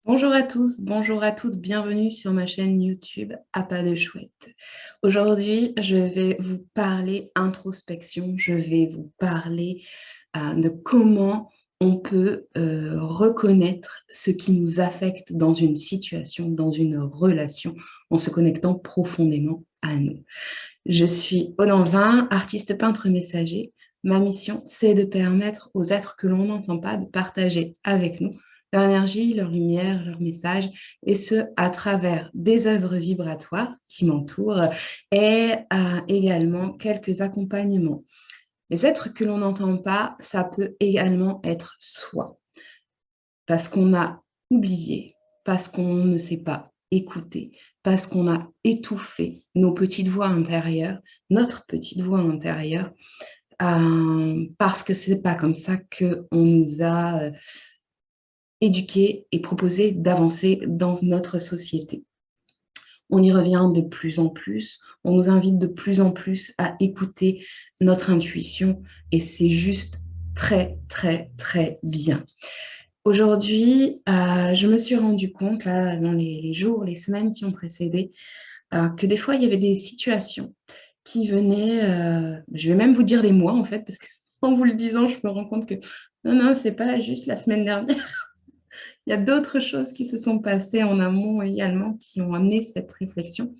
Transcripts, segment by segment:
Bonjour à tous, bonjour à toutes, bienvenue sur ma chaîne YouTube à pas de chouette. Aujourd'hui, je vais vous parler introspection, je vais vous parler de comment on peut reconnaître ce qui nous affecte dans une situation, dans une relation, en se connectant profondément à nous. Je suis Odin, artiste peintre messager. Ma mission, c'est de permettre aux êtres que l'on n'entend pas de partager avec nous leur énergie, leur lumière, leur message, et ce, à travers des œuvres vibratoires qui m'entourent et également quelques accompagnements. Les êtres que l'on n'entend pas, ça peut également être soi, parce qu'on a oublié, parce qu'on ne sait pas écouter, parce qu'on a étouffé nos petites voix intérieures, notre petite voix intérieure, parce que c'est pas comme ça qu'on nous a éduqués et proposé d'avancer dans notre société. On y revient de plus en plus, on nous invite de plus en plus à écouter notre intuition et c'est juste très, très, très bien. Aujourd'hui, je me suis rendu compte, là, dans les jours, les semaines qui ont précédé, que des fois, il y avait des situations qui venaient, je vais même vous dire les mois, en fait, parce qu'en vous le disant, je me rends compte que non, c'est pas juste la semaine dernière. Il y a d'autres choses qui se sont passées en amont également qui ont amené cette réflexion.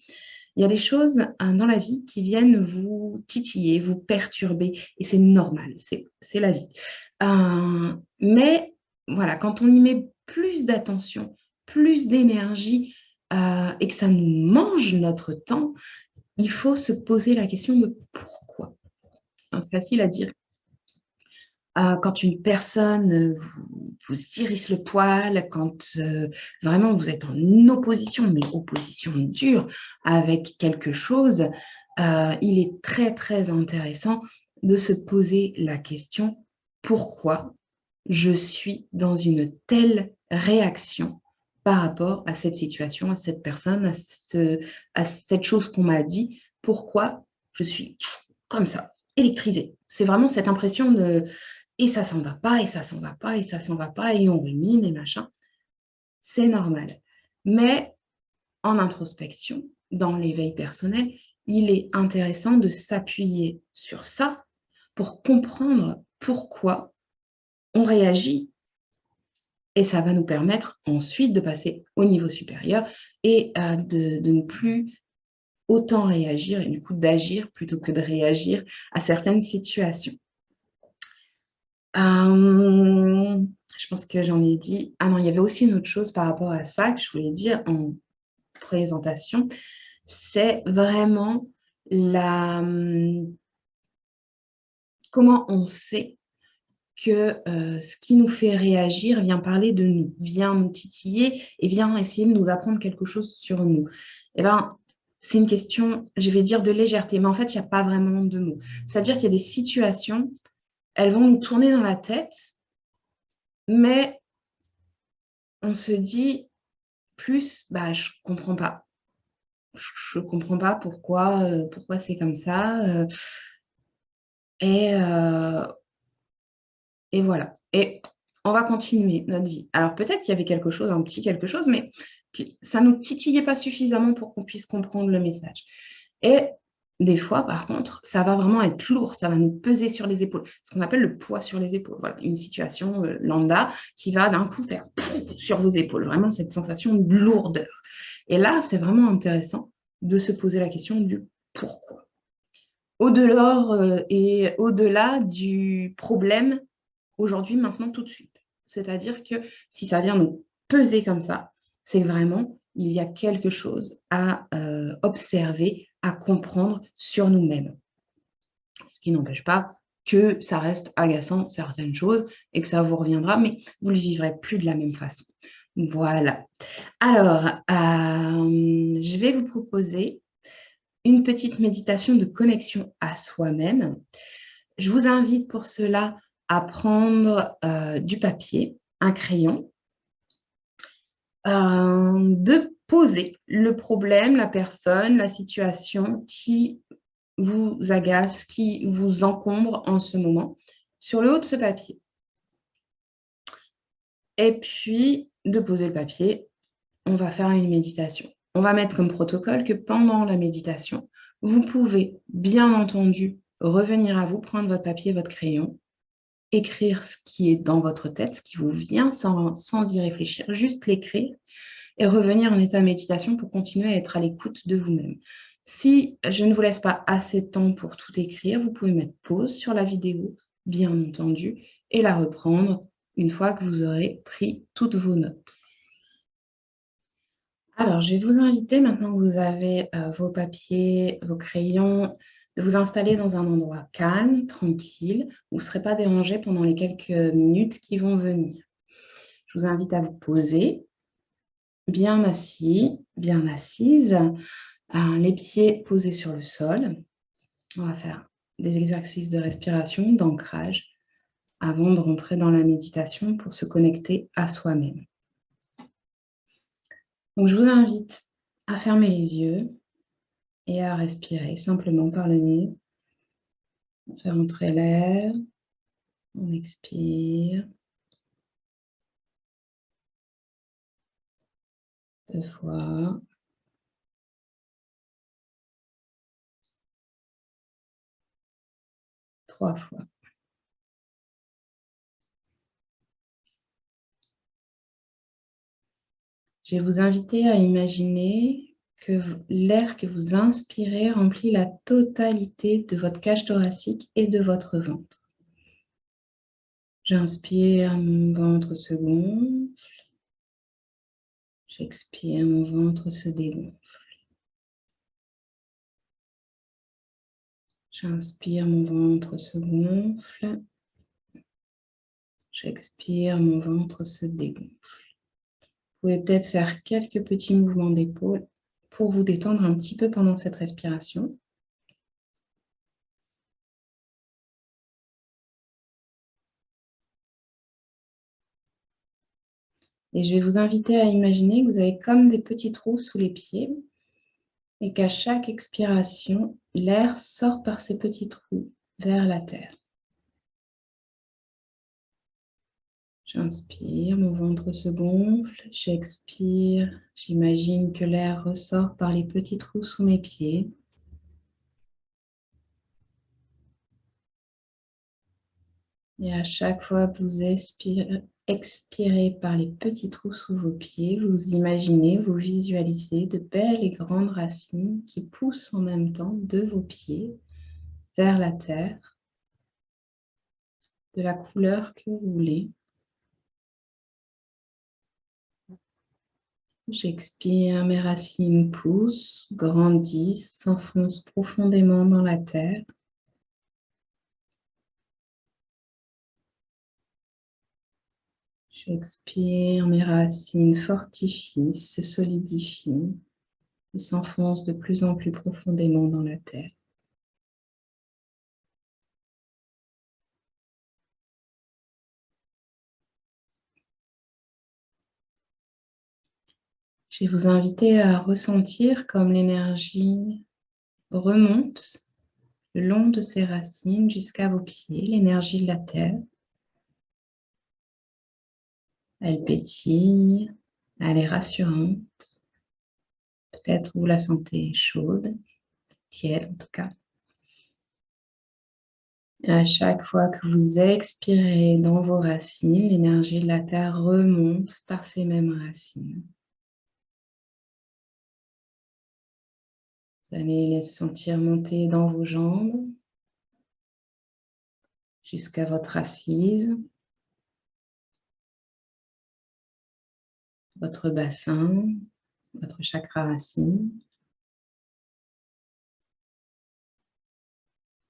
Il y a des choses dans la vie qui viennent vous titiller, vous perturber, et c'est normal, c'est la vie. Mais voilà, quand on y met plus d'attention, plus d'énergie et que ça nous mange notre temps, il faut se poser la question de pourquoi. C'est facile à dire quand une personne vous hérisse le poil, quand vraiment vous êtes en opposition, mais opposition dure avec quelque chose, il est très, très intéressant de se poser la question pourquoi je suis dans une telle réaction par rapport à cette situation, à cette personne, à cette chose qu'on m'a dit, pourquoi je suis comme ça, électrisée. C'est vraiment cette impression de et ça s'en va pas, et ça s'en va pas, et ça s'en va pas, et on rumine, et machin. C'est normal. Mais en introspection, dans l'éveil personnel, il est intéressant de s'appuyer sur ça pour comprendre pourquoi on réagit. Et ça va nous permettre ensuite de passer au niveau supérieur et de ne plus autant réagir, et du coup d'agir plutôt que de réagir à certaines situations. Je pense que j'en ai dit. Ah non, il y avait aussi une autre chose par rapport à ça que je voulais dire en présentation. C'est vraiment comment on sait que ce qui nous fait réagir vient parler de nous, vient nous titiller et vient essayer de nous apprendre quelque chose sur nous. Eh bien, c'est une question, je vais dire, de légèreté, mais en fait, il n'y a pas vraiment de mots. C'est-à-dire qu'il y a des situations, elles vont nous tourner dans la tête, mais on se dit plus, bah, je ne comprends pas. Je ne comprends pas pourquoi c'est comme ça. Et, euh, et voilà. Et on va continuer notre vie. Alors peut-être qu'il y avait quelque chose, un petit quelque chose, mais ça ne nous titillait pas suffisamment pour qu'on puisse comprendre le message. Et des fois, par contre, ça va vraiment être lourd, ça va nous peser sur les épaules, ce qu'on appelle le poids sur les épaules. Voilà, une situation lambda qui va d'un coup faire sur vos épaules, vraiment cette sensation de lourdeur. Et là, c'est vraiment intéressant de se poser la question du pourquoi. Au-delà et au-delà du problème aujourd'hui, maintenant, tout de suite. C'est-à-dire que si ça vient nous peser comme ça, c'est vraiment, il y a quelque chose à observer, à comprendre sur nous-mêmes. Ce qui n'empêche pas que ça reste agaçant certaines choses et que ça vous reviendra, mais vous ne le vivrez plus de la même façon. Voilà. Alors, je vais vous proposer une petite méditation de connexion à soi-même. Je vous invite pour cela à prendre du papier, un crayon, de poser le problème, la personne, la situation qui vous agace, qui vous encombre en ce moment sur le haut de ce papier. Et puis, de poser le papier, on va faire une méditation. On va mettre comme protocole que pendant la méditation, vous pouvez, bien entendu, revenir à vous, prendre votre papier, votre crayon, écrire ce qui est dans votre tête, ce qui vous vient sans y réfléchir, juste l'écrire et revenir en état de méditation pour continuer à être à l'écoute de vous-même. Si je ne vous laisse pas assez de temps pour tout écrire, vous pouvez mettre pause sur la vidéo, bien entendu, et la reprendre une fois que vous aurez pris toutes vos notes. Alors, je vais vous inviter, maintenant que vous avez vos papiers, vos crayons, de vous installer dans un endroit calme, tranquille, où vous ne serez pas dérangé pendant les quelques minutes qui vont venir. Je vous invite à vous poser, bien assis, bien assise, les pieds posés sur le sol. On va faire des exercices de respiration, d'ancrage, avant de rentrer dans la méditation pour se connecter à soi-même. Donc, je vous invite à fermer les yeux et à respirer simplement par le nez. On fait rentrer l'air, on expire. 2 fois. 3 fois. Je vais vous inviter à imaginer que l'air que vous inspirez remplit la totalité de votre cage thoracique et de votre ventre. J'inspire, mon ventre se gonfle. J'expire, mon ventre se dégonfle. J'inspire, mon ventre se gonfle. J'expire, mon ventre se dégonfle. Vous pouvez peut-être faire quelques petits mouvements d'épaule pour vous détendre un petit peu pendant cette respiration. Et je vais vous inviter à imaginer que vous avez comme des petits trous sous les pieds et qu'à chaque expiration, l'air sort par ces petits trous vers la terre. J'inspire, mon ventre se gonfle. J'expire, j'imagine que l'air ressort par les petits trous sous mes pieds. Et à chaque fois que vous expirez par les petits trous sous vos pieds, vous imaginez, vous visualisez de belles et grandes racines qui poussent en même temps de vos pieds vers la terre, de la couleur que vous voulez. J'expire, mes racines poussent, grandissent, s'enfoncent profondément dans la terre. J'expire, mes racines fortifient, se solidifient et s'enfoncent de plus en plus profondément dans la terre. Je vais vous inviter à ressentir comme l'énergie remonte le long de ces racines jusqu'à vos pieds, l'énergie de la terre. Elle pétille, elle est rassurante. Peut-être vous la sentez chaude, tiède en tout cas. Et à chaque fois que vous expirez dans vos racines, l'énergie de la terre remonte par ces mêmes racines. Vous allez les sentir monter dans vos jambes jusqu'à votre assise, votre bassin, votre chakra racine.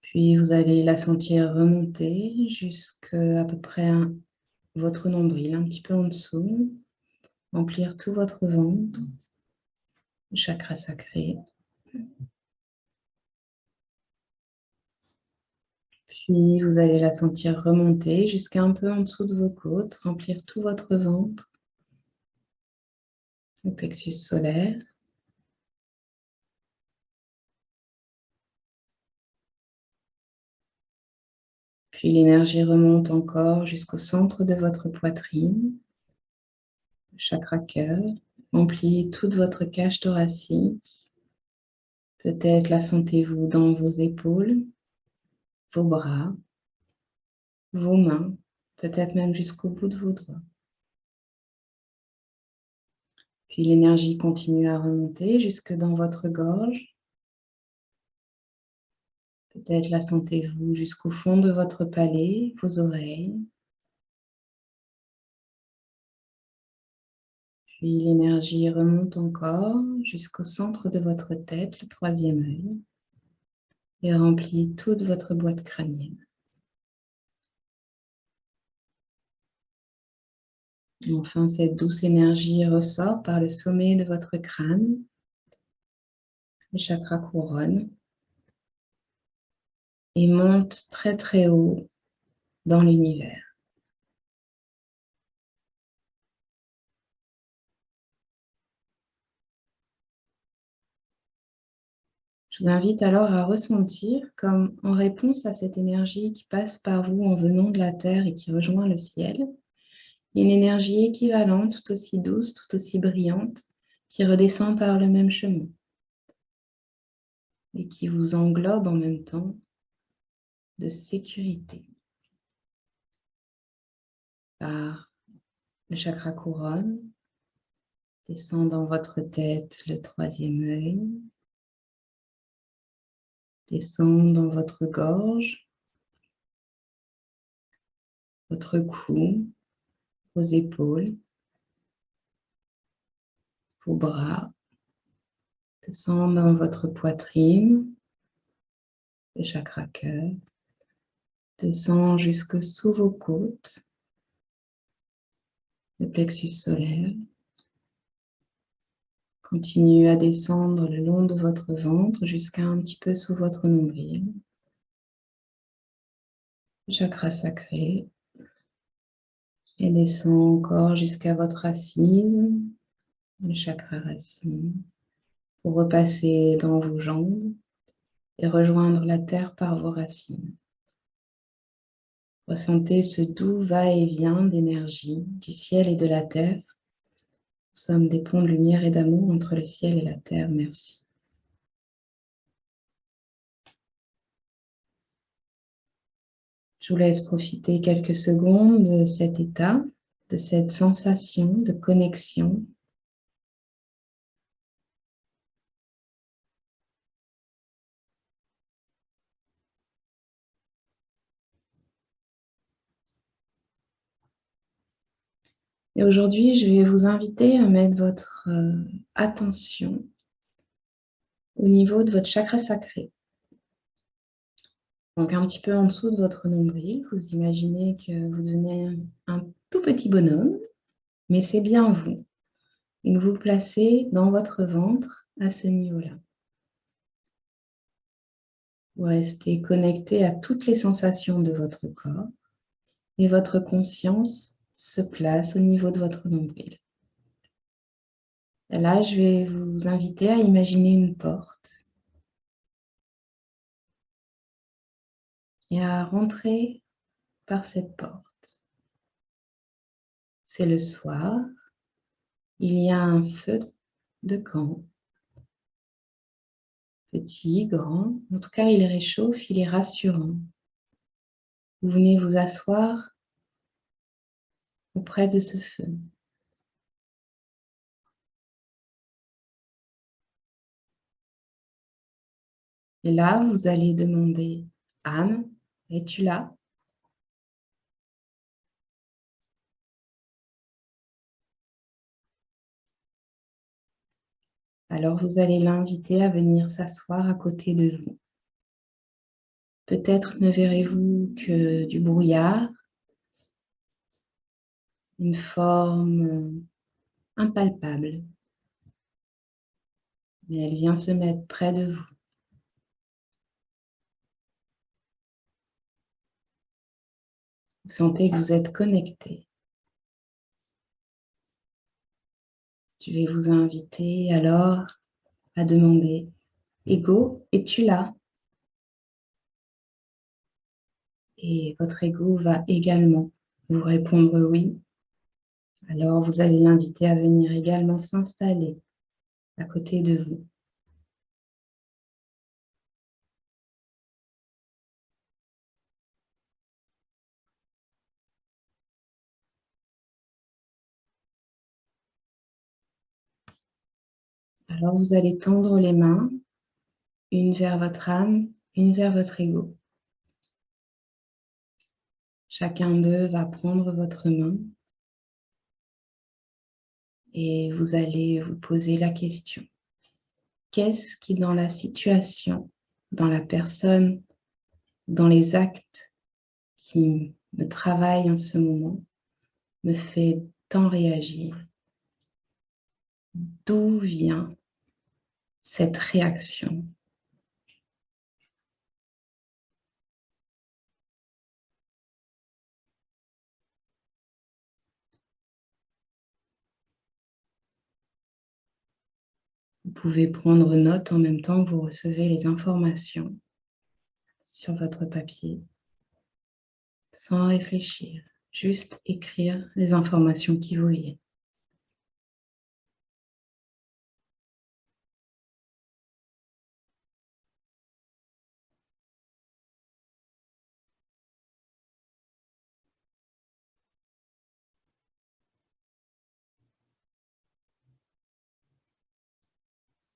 Puis vous allez la sentir remonter jusqu'à peu près votre nombril, un petit peu en dessous, remplir tout votre ventre, le chakra sacré. Puis vous allez la sentir remonter jusqu'à un peu en dessous de vos côtes, remplir tout votre ventre, le plexus solaire. Puis l'énergie remonte encore jusqu'au centre de votre poitrine. chakra cœur remplit toute votre cage thoracique. Peut-être la sentez-vous dans vos épaules, vos bras, vos mains, peut-être même jusqu'au bout de vos doigts. Puis l'énergie continue à remonter jusque dans votre gorge. Peut-être la sentez-vous jusqu'au fond de votre palais, vos oreilles. Puis l'énergie remonte encore jusqu'au centre de votre tête, le troisième œil, et remplit toute votre boîte crânienne. Enfin, cette douce énergie ressort par le sommet de votre crâne, le chakra couronne, et monte très très haut dans l'univers. Je vous invite alors à ressentir comme en réponse à cette énergie qui passe par vous en venant de la terre et qui rejoint le ciel, une énergie équivalente, tout aussi douce, tout aussi brillante, qui redescend par le même chemin et qui vous englobe en même temps de sécurité par le chakra couronne, descend dans votre tête le troisième œil, descend dans votre gorge, votre cou, vos épaules, vos bras, descend dans votre poitrine, le chakra cœur, descend jusque sous vos côtes, le plexus solaire, continue à descendre le long de votre ventre jusqu'à un petit peu sous votre nombril, le chakra sacré, et descend encore jusqu'à votre assise, le chakra racine, pour repasser dans vos jambes et rejoindre la terre par vos racines. Ressentez ce doux va-et-vient d'énergie du ciel et de la terre. Nous sommes des ponts de lumière et d'amour entre le ciel et la terre. Merci. Je vous laisse profiter quelques secondes de cet état, de cette sensation de connexion. Et aujourd'hui, je vais vous inviter à mettre votre attention au niveau de votre chakra sacré. Donc un petit peu en dessous de votre nombril, vous imaginez que vous devenez un tout petit bonhomme, mais c'est bien vous. Et que vous vous placez dans votre ventre à ce niveau-là. Vous restez connecté à toutes les sensations de votre corps et votre conscience se place au niveau de votre nombril. Et là, je vais vous inviter à imaginer une porte et à rentrer par cette porte. C'est le soir, il y a un feu de camp, petit, grand, en tout cas il réchauffe, il est rassurant. Vous venez vous asseoir auprès de ce feu. Et là, vous allez demander, Anne, es-tu là? Alors vous allez l'inviter à venir s'asseoir à côté de vous. Peut-être ne verrez-vous que du brouillard, une forme impalpable, mais elle vient se mettre près de vous. Vous sentez que vous êtes connecté. Je vais vous inviter alors à demander, Ego, es-tu là? Et votre ego va également vous répondre oui. Alors, vous allez l'inviter à venir également s'installer à côté de vous. Alors, vous allez tendre les mains, une vers votre âme, une vers votre ego. Chacun d'eux va prendre votre main et vous allez vous poser la question. Qu'est-ce qui, dans la situation, dans la personne, dans les actes qui me travaillent en ce moment, me fait tant réagir? D'où vient cette réaction? Vous pouvez prendre note en même temps que vous recevez les informations sur votre papier, sans réfléchir, juste écrire les informations qui vous viennent.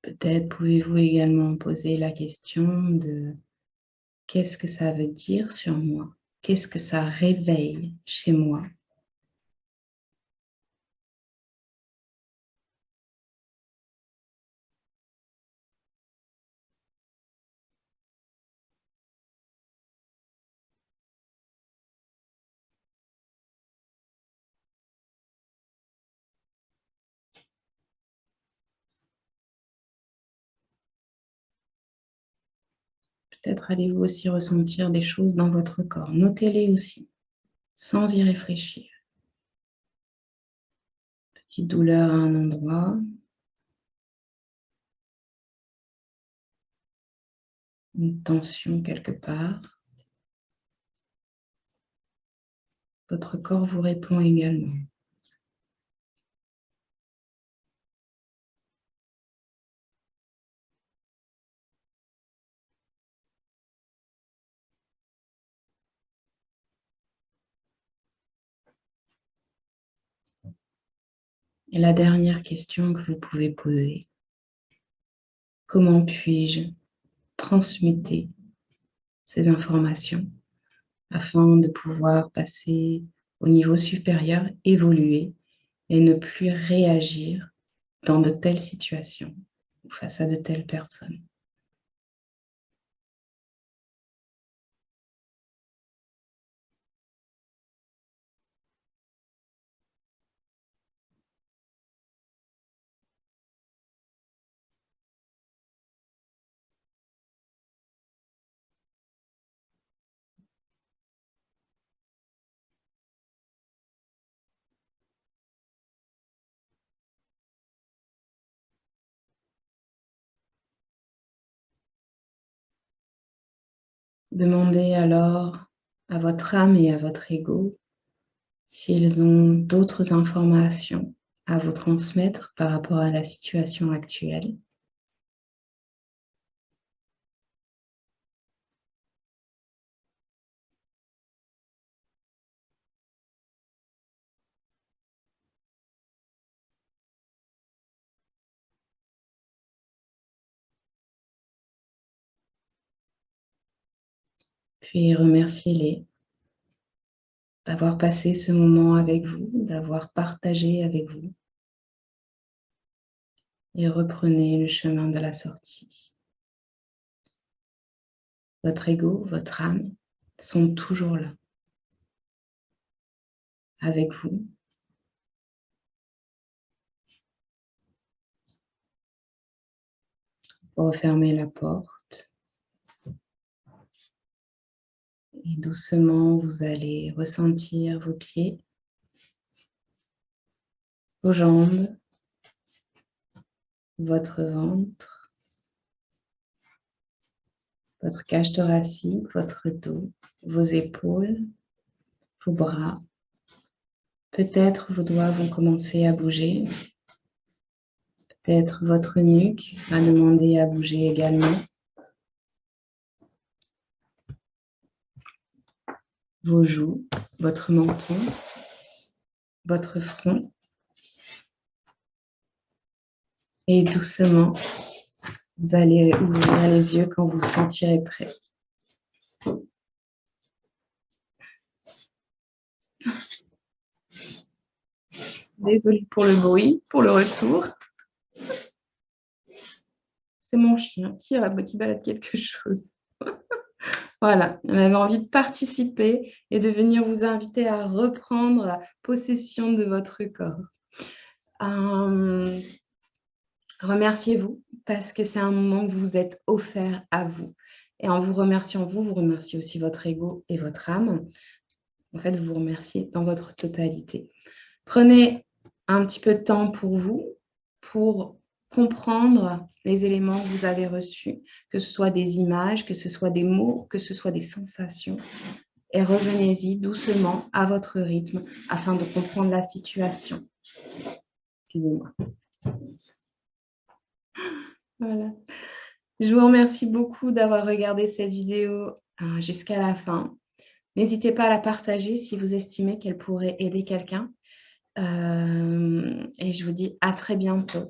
Peut-être pouvez-vous également poser la question de qu'est-ce que ça veut dire sur moi? Qu'est-ce que ça réveille chez moi? Peut-être allez-vous aussi ressentir des choses dans votre corps. Notez-les aussi, sans y réfléchir. Petite douleur à un endroit, une tension quelque part. Votre corps vous répond également. Et la dernière question que vous pouvez poser, comment puis-je transmuter ces informations afin de pouvoir passer au niveau supérieur, évoluer et ne plus réagir dans de telles situations ou face à de telles personnes? Demandez alors à votre âme et à votre ego s'ils ont d'autres informations à vous transmettre par rapport à la situation actuelle. Puis remerciez-les d'avoir passé ce moment avec vous, d'avoir partagé avec vous. Et reprenez le chemin de la sortie. Votre ego, votre âme sont toujours là, avec vous. Vous refermez la porte et doucement vous allez ressentir vos pieds, vos jambes, votre ventre, votre cage thoracique, votre dos, vos épaules, vos bras, Peut-être vos doigts vont commencer à bouger. Peut-être votre nuque va demander à bouger également. Vos joues, votre menton, votre front. Et doucement, vous allez ouvrir les yeux quand vous vous sentirez prêt. Désolée pour le bruit, pour le retour. C'est mon chien qui balade quelque chose. Voilà, on avait envie de participer et de venir vous inviter à reprendre possession de votre corps. Remerciez-vous parce que c'est un moment que vous vous êtes offert à vous. Et en vous remerciant, vous remerciez aussi votre ego et votre âme. En fait, vous vous remerciez dans votre totalité. Prenez un petit peu de temps pour vous, pour comprendre les éléments que vous avez reçus, que ce soit des images, que ce soit des mots, que ce soit des sensations. Et revenez-y doucement à votre rythme afin de comprendre la situation. Excusez-moi. Voilà. Je vous remercie beaucoup d'avoir regardé cette vidéo jusqu'à la fin. N'hésitez pas à la partager si vous estimez qu'elle pourrait aider quelqu'un. Et je vous dis à très bientôt.